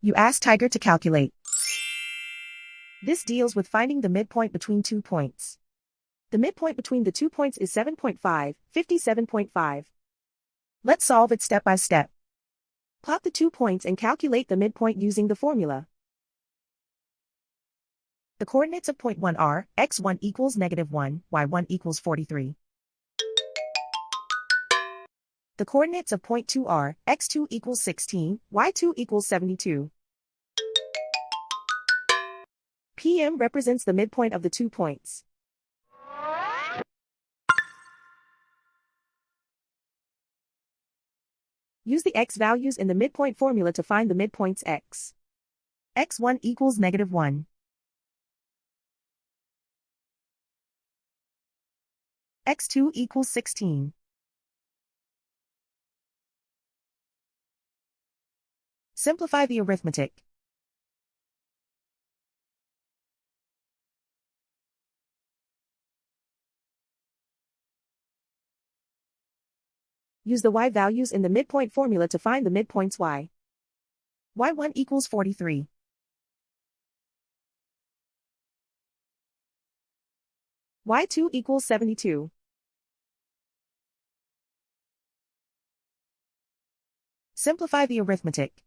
You ask Tiger to calculate. This deals with finding the midpoint between 2 points. The midpoint between the 2 points is 7.5, 57.5. Let's solve it step by step. Plot the 2 points and calculate the midpoint using the formula. The coordinates of point 1 are, x1 equals -1, y1 equals 43. The coordinates of point 2 are, x2 equals 16, y2 equals 72. PM represents the midpoint of the 2 points. Use the x values in the midpoint formula to find the midpoints x. x1 equals -1. x2 equals 16. Simplify the arithmetic. Use the y values in the midpoint formula to find the midpoints y. y1 equals 43. y2 equals 72. Simplify the arithmetic.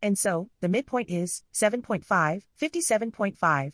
And so, the midpoint is 7.5, 57.5.